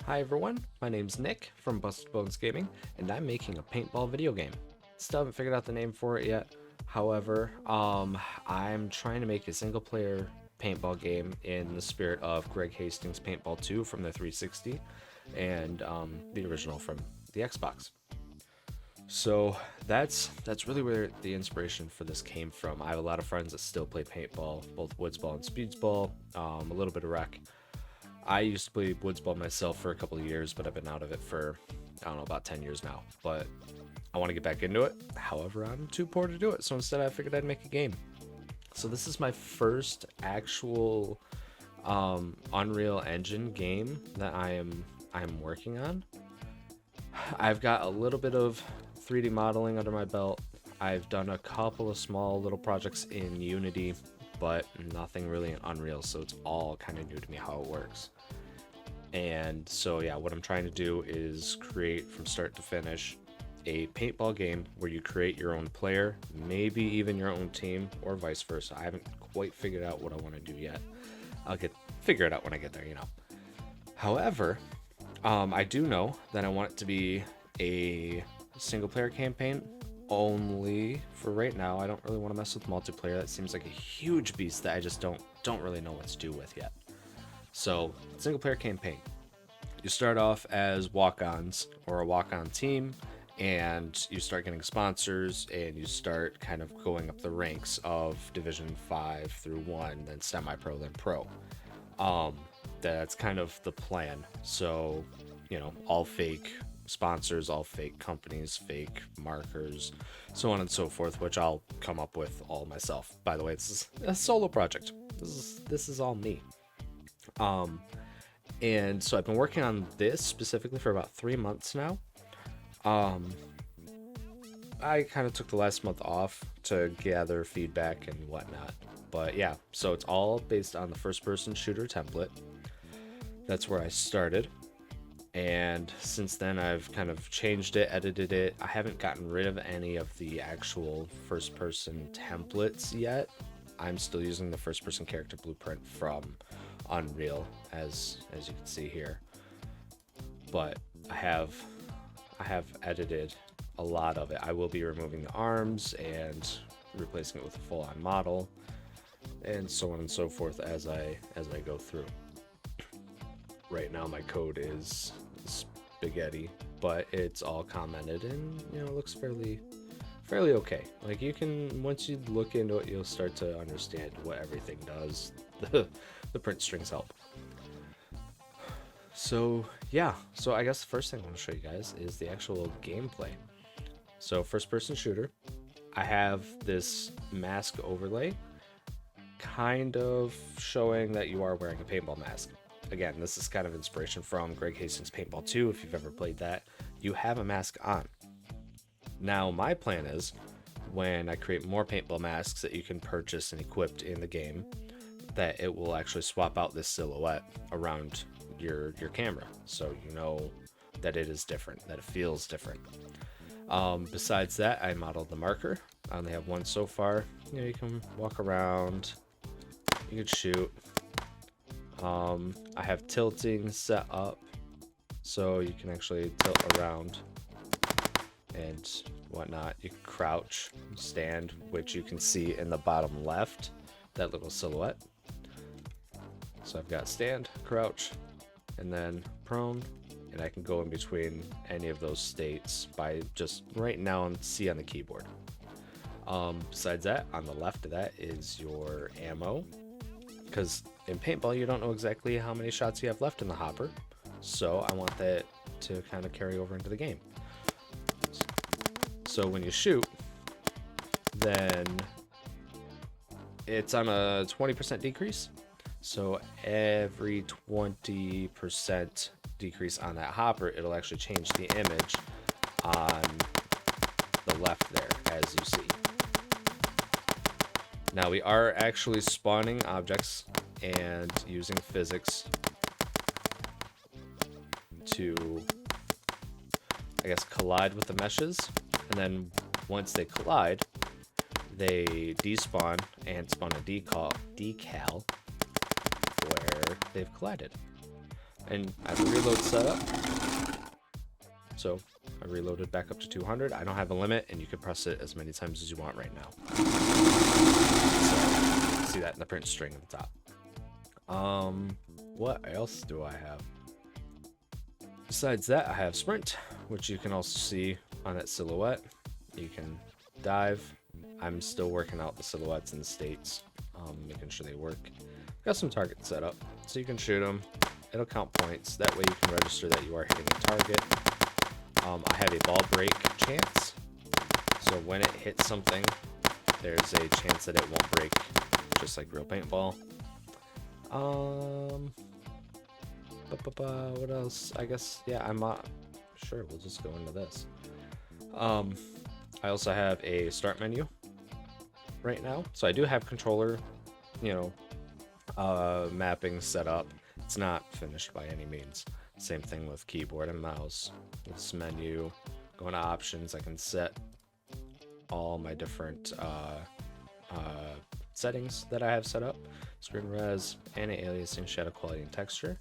Hi everyone, my name's Nick from Busted Bones Gaming, and I'm making a paintball video game. Still haven't figured out the name for it yet. However, I'm trying to make a single player paintball game in the spirit of Greg Hastings Paintball 2 from the 360 and the original from the Xbox. So that's really where the inspiration for this came from. I have a lot of friends that still play paintball, both woodsball and speedsball, a little bit of rec. I used to play woodsball myself for a couple of years, but I've been out of it for, I don't know, about 10 years now. But I want to get back into it. However, I'm too poor to do it, so instead I figured I'd make a game. So this is my first actual Unreal Engine game that I'm working on. I've got a little bit of 3D modeling under my belt. I've done a couple of small little projects in Unity, but nothing really in Unreal, so it's all kind of new to me how it works. And so yeah, what I'm trying to do is create from start to finish a paintball game where you create your own player, maybe even your own team, or vice versa. I haven't quite figured out what I want to do yet. I'll figure it out when I get there, you know. However, I do know that I want it to be a single player campaign only for right now. I don't really want to mess with multiplayer. That seems like a huge beast that I just don't really know what to do with yet. So, single player campaign. You start off as walk-ons or a walk-on team, and you start getting sponsors, and you start kind of going up the ranks of Division 5 through 1, then semi-pro, then pro. That's kind of the plan. So, you know, all fake sponsors, all fake companies, fake markers, so on and so forth, which I'll come up with all myself. By the way, this is a solo project. This is all me. And so I've been working on this specifically for about 3 months now. I kind of took the last month off to gather feedback and whatnot. But yeah, so it's all based on the first-person shooter template. That's where I started. And since then, I've kind of changed it, edited it. I haven't gotten rid of any of the actual first-person templates yet. I'm still using the first-person character blueprint from Unreal, as you can see here. But I have edited a lot of it. I will be removing the arms and replacing it with a full-on model, and so on and so forth as I go through. Right now my code is spaghetti, but it's all commented and, you know, it looks fairly okay. Like, you can, once you look into it, you'll start to understand what everything does. The print strings help. So yeah, so I guess the first thing I want to show you guys is the actual gameplay. So first person shooter, I have this mask overlay kind of showing that you are wearing a paintball mask. Again, this is kind of inspiration from Greg Hastings Paintball 2. If you've ever played that, you have a mask on. Now, my plan is, when I create more paintball masks that you can purchase and equip in the game, that it will actually swap out this silhouette around your camera, so you know that it is different, that it feels different. Besides that, I modeled the marker. I only have one so far. You know, you can walk around, you can shoot. I have tilting set up, so you can actually tilt around and whatnot. You can crouch, stand, which you can see in the bottom left, that little silhouette. So I've got stand, crouch, and then prone, and I can go in between any of those states by just right now and see on the keyboard. Besides that, on the left of that is your ammo, because in paintball you don't know exactly how many shots you have left in the hopper, so I want that to kind of carry over into the game. So when you shoot, then it's on a 20% decrease. So every 20% decrease on that hopper, it'll actually change the image on the left there, as you see. Now we are actually spawning objects and using physics to, I guess, collide with the meshes. And then once they collide, they despawn and spawn a decal where they've collided. And I have a reload set up. So I reloaded back up to 200. I don't have a limit, and you can press it as many times as you want right now. So see that in the print string at the top. What else do I have? Besides that, I have sprint, which you can also see on that silhouette. You can dive. I'm still working out the silhouettes and the states, making sure they work. Got some targets set up, so you can shoot them. It'll count points. That way you can register that you are hitting a target. I have a ball break chance, so when it hits something, there's a chance that it won't break, just like real paintball. What else? I guess, yeah, I'm not sure. We'll just go into this. I also have a start menu right now, so I do have controller, mapping set up. It's not finished by any means. Same thing with keyboard and mouse. This menu, going to options, I can set all my different settings that I have set up. Screen res, anti-aliasing, shadow quality, and texture,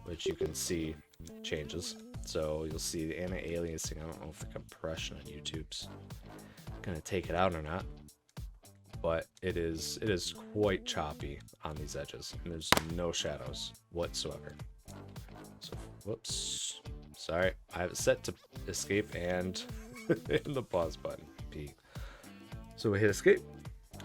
which you can see changes. So you'll see the anti-aliasing. I don't know if the compression on YouTube's gonna take it out or not, but it is quite choppy on these edges, and there's no shadows whatsoever. So whoops, sorry, I have it set to escape and and the pause button P. So we hit escape,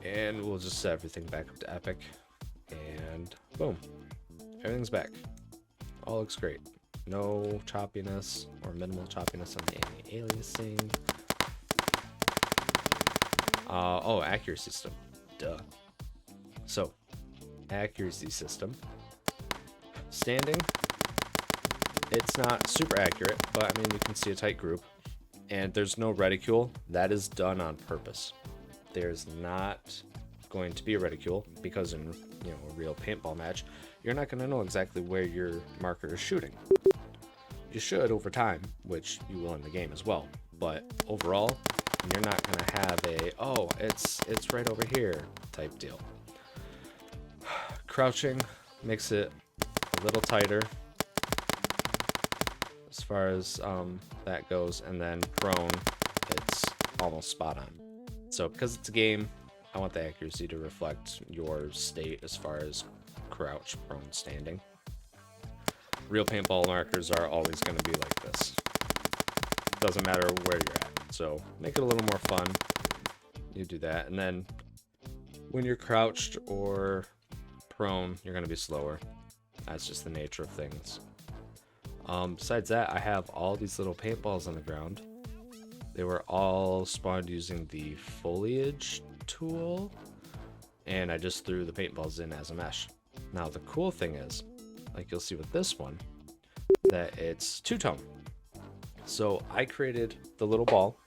and we'll just set everything back up to epic, and boom, everything's back. All looks great. No choppiness or minimal choppiness on the anti-aliasing. Oh, accuracy system. Duh. So, accuracy system. Standing. It's not super accurate, but I mean, you can see a tight group. And there's no reticule. That is done on purpose. There's not going to be a reticule because in a real paintball match, you're not going to know exactly where your marker is shooting. You should over time, which you will in the game as well. But overall, you're not going to have it's right over here type deal. Crouching makes it a little tighter as far as that goes, and then prone, it's almost spot on. So because it's a game, I want the accuracy to reflect your state as far as crouch, prone, standing. Real paintball markers are always going to be like this. Doesn't matter where you're at. So make it a little more fun. You do that, and then when you're crouched or prone, you're going to be slower. That's just the nature of things. Besides that, I have all these little paintballs on the ground. They were all spawned using the foliage tool, and I just threw the paintballs in as a mesh. Now the cool thing is, like you'll see with this one, that it's two-tone. So I created the little ball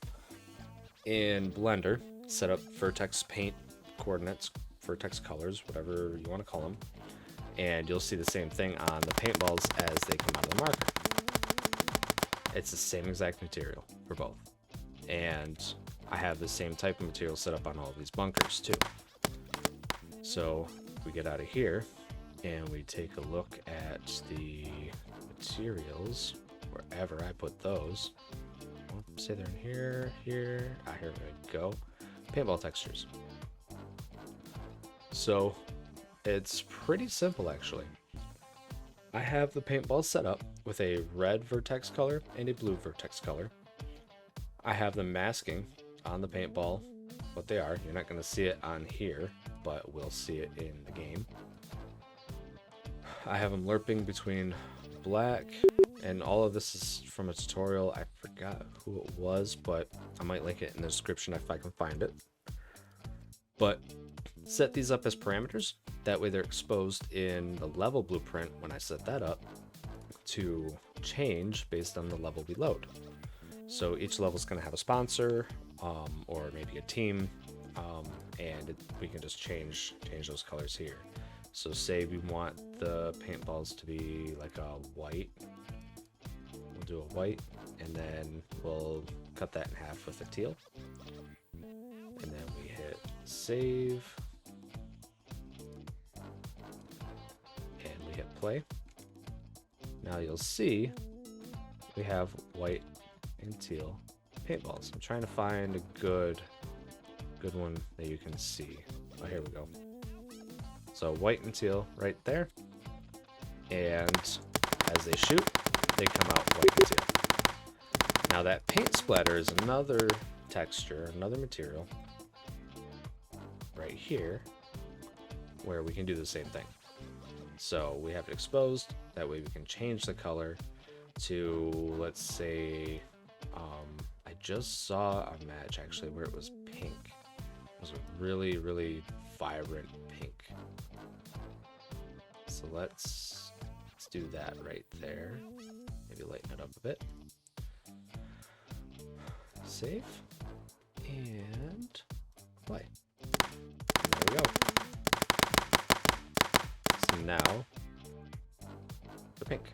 in Blender, set up vertex paint coordinates, vertex colors, whatever you want to call them, and you'll see the same thing on the paintballs as they come out of the marker. It's the same exact material for both, and I have the same type of material set up on all of these bunkers too. So we get out of here and we take a look at the materials wherever I put those. Say they're in here. Here we go. Paintball textures. So it's pretty simple actually. I have the paintball set up with a red vertex color and a blue vertex color. I have them masking on the paintball what they are. You're not going to see it on here, but we'll see it in the game. I have them lerping between black, and all of this is from a tutorial. I forgot who it was, but I might link it in the description if I can find it. But set these up as parameters. That way they're exposed in the level blueprint when I set that up to change based on the level we load. So each level is going to have a sponsor or maybe a team, and we can just change those colors here. So say we want the paintballs to be like a white. We'll do a white, and then we'll cut that in half with a teal. And then we hit save. And we hit play. Now you'll see we have white and teal paintballs. I'm trying to find a good one that you can see. Oh, here we go. So white and teal right there. And as they shoot, they come out white and teal. Now that paint splatter is another texture, another material right here where we can do the same thing. So we have it exposed, that way we can change the color to, let's say, I just saw a match actually where it was pink. It was a really, really vibrant pink. So let's do that right there. Maybe lighten it up a bit. Save and play. There we go. So now the pink.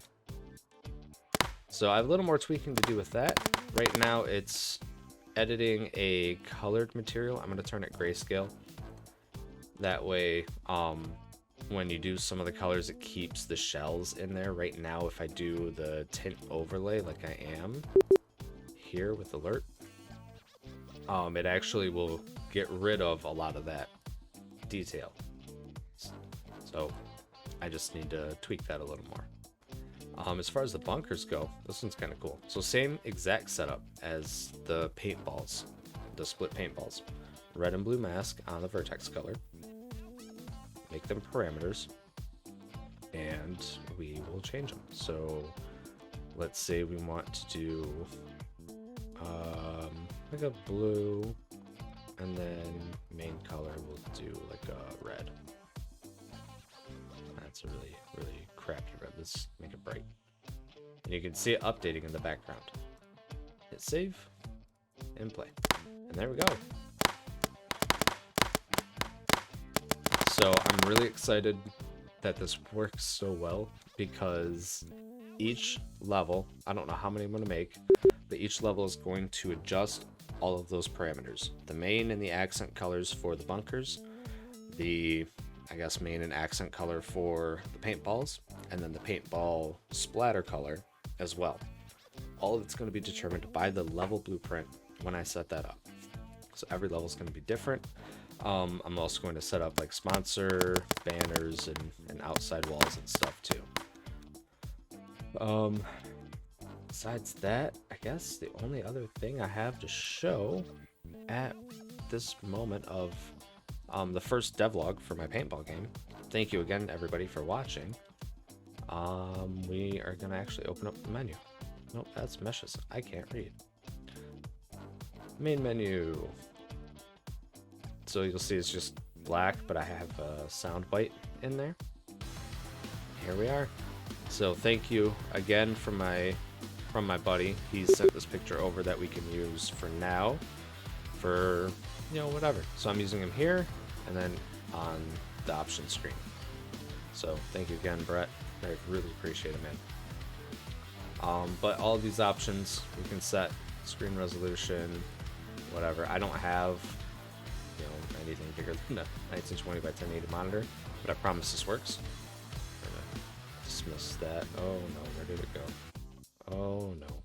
So I have a little more tweaking to do with that. Right now it's editing a colored material. I'm going to turn it grayscale. That way, when you do some of the colors, it keeps the shells in there. Right now, if I do the tint overlay like I am here with alert, it actually will get rid of a lot of that detail. So I just need to tweak that a little more. As far as the bunkers go, this one's kind of cool. So same exact setup as the paintballs, the split paintballs. Red and blue mask on the vertex color. Make them parameters, and we will change them. So let's say we want to do like a blue, and then main color we'll do like a red. That's a really, really crappy red. Let's make it bright. And you can see it updating in the background. Hit save and play. And there we go. So I'm really excited that this works so well because each level, I don't know how many I'm going to make, but each level is going to adjust all of those parameters. The main and the accent colors for the bunkers, the, I guess, main and accent color for the paintballs, and then the paintball splatter color as well. All of it's going to be determined by the level blueprint when I set that up. So every level is going to be different. I'm also going to set up like sponsor banners and outside walls and stuff too. Besides that, I guess the only other thing I have to show at this moment of the first devlog for my paintball game. Thank you again everybody for watching. We are gonna actually open up the menu. Nope, that's meshes. I can't read. Main menu. So you'll see it's just black, but I have a sound bite in there. Here we are. So thank you again from my buddy. He sent this picture over that we can use for now, for whatever. So I'm using him here and then on the option screen. So thank you again, Brett. I really appreciate it, man. But all of these options we can set screen resolution, whatever. I don't have anything bigger than a 1920 by 1080 monitor, but I promise this works. I'm gonna dismiss that. Oh no, where did it go? Oh no.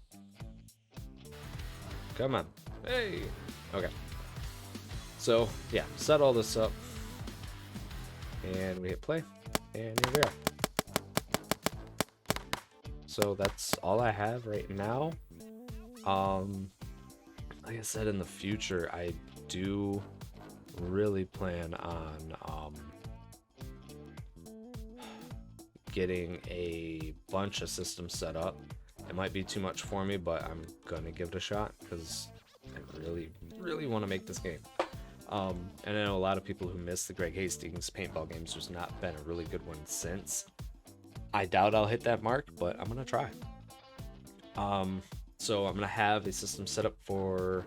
Come on. Hey. Okay. So yeah, set all this up, and we hit play, and here we are. So that's all I have right now. Like I said, in the future, I do really plan on getting a bunch of systems set up. It might be too much for me, but I'm gonna give it a shot because I really want to make this game. And I know a lot of people who miss the Greg Hastings Paintball games. There's not been a really good one since. I doubt I'll hit that mark, but I'm gonna try. So I'm gonna have a system set up for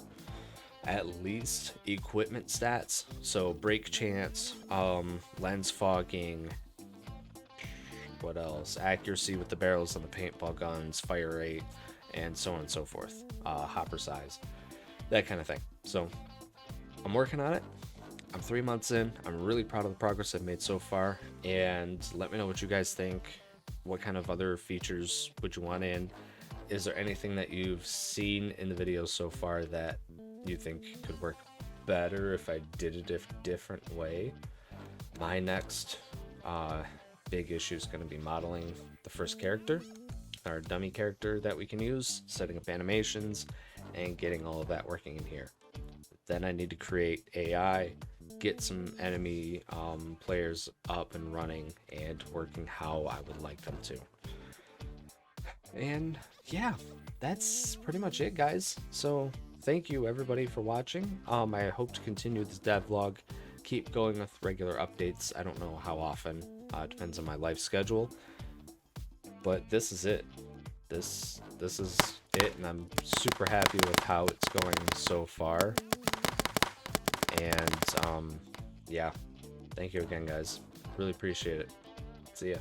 at least equipment stats, so break chance, lens fogging, what else, accuracy with the barrels on the paintball guns, fire rate, and so on and so forth, hopper size, that kind of thing. So I'm working on it. I'm 3 months in. I'm really proud of the progress I've made so far, and let me know what you guys think What kind of other features would you want in? Is there anything that you've seen in the videos so far that you think could work better if I did it a different way? My next big issue is going to be modeling the first character, our dummy character that we can use, setting up animations, and getting all of that working in here. Then I need to create AI, get some enemy players up and running and working how I would like them to. And yeah, that's pretty much it, guys. So thank you everybody for watching. I hope to continue this devlog, keep going with regular updates. I don't know how often, depends on my life schedule, but this is it. This is it, and I'm super happy with how it's going so far. And yeah, thank you again, guys. Really appreciate it. See ya.